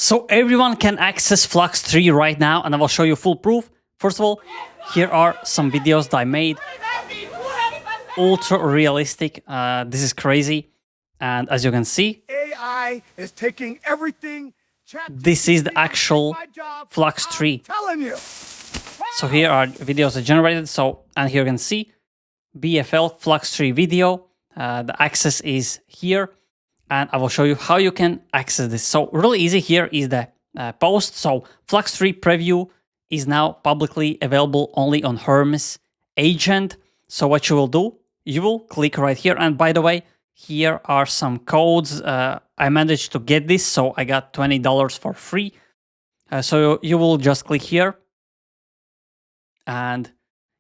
So everyone can access FLUX 3 right now, and I will show you full proof. First of all, here are some videos that I made. Ultra realistic. This is crazy. And as you can see, AI is taking everything. This is the actual FLUX 3. Telling you. So here are videos that generated. And here you can see BFL FLUX 3 video. The access is here. And I will show you how you can access this. So really easy. Here is the post. So FLUX 3 preview is now publicly available only on Hermes agent. So what you will do, you will click right here. And by the way, here are some codes. I managed to get this, so I got $20 for free. So you will just click here and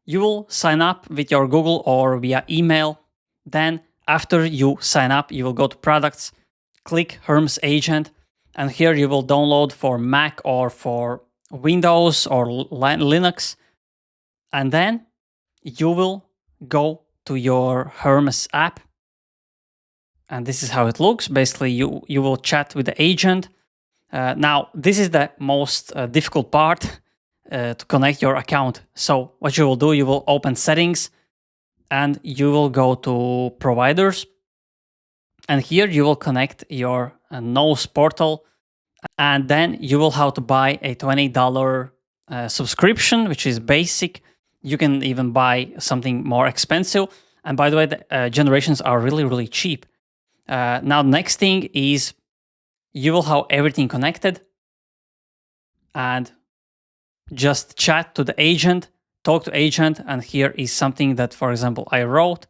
you will sign up with your Google or via email. Then after you sign up, you will go to products, click Hermes agent, and here you will download for Mac or for Windows or Linux. And then you will go to your Hermes app. And this is how it looks. Basically, you will chat with the agent. Now, this is the most difficult part to connect your account. So what you will do, you will open settings and you will go to providers. And here you will connect your nose portal. And then you will have to buy a $20 subscription, which is basic. You can even buy something more expensive. And by the way, the generations are really, really cheap. Now, next thing is you will have everything connected and just chat to the agent, talk to agent. And here is something that, for example, I wrote.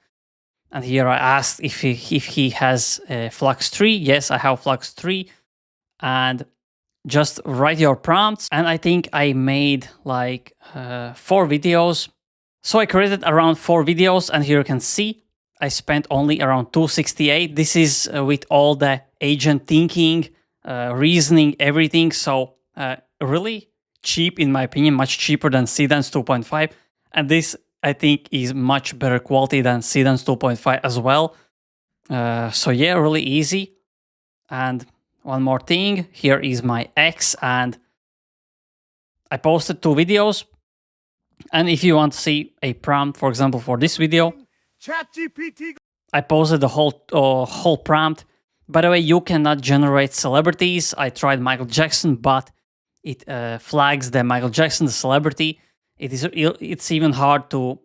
And here I asked if he has FLUX 3. Yes, I have FLUX 3. And just write your prompts. And I think I made like 4 videos. So I created around 4 videos. And here you can see I spent only around $268. This is with all the agent thinking, reasoning, everything. So really cheap, in my opinion, much cheaper than Seedance 2.5. And this, I think, is much better quality than Seedance 2.5 as well. So yeah, really easy. And one more thing, here is my X, and I posted 2 videos. And if you want to see a prompt, for example, for this video, ChatGPT. I posted the whole prompt. By the way, you cannot generate celebrities. I tried Michael Jackson, but it flags the Michael Jackson, the celebrity. It's even hard to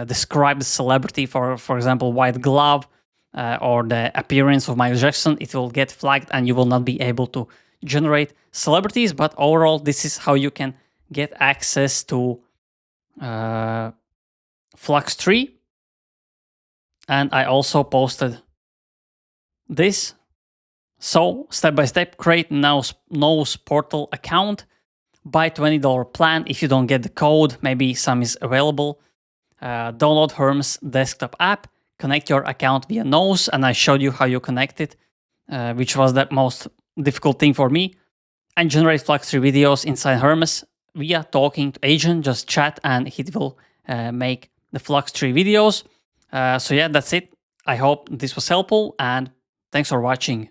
describe the celebrity. For example, white glove or the appearance of Michael Jackson. It will get flagged, and you will not be able to generate celebrities. But overall, this is how you can get access to FLUX 3. And I also posted this. So step by step, create nose portal account, buy $20 plan. If you don't get the code, maybe some is available. Download Hermes desktop app, connect your account via nose. And I showed you how you connect it, which was the most difficult thing for me. And generate FLUX 3 videos inside Hermes via talking to agent, just chat, and it will make the FLUX 3 videos. So yeah, that's it. I hope this was helpful, and thanks for watching.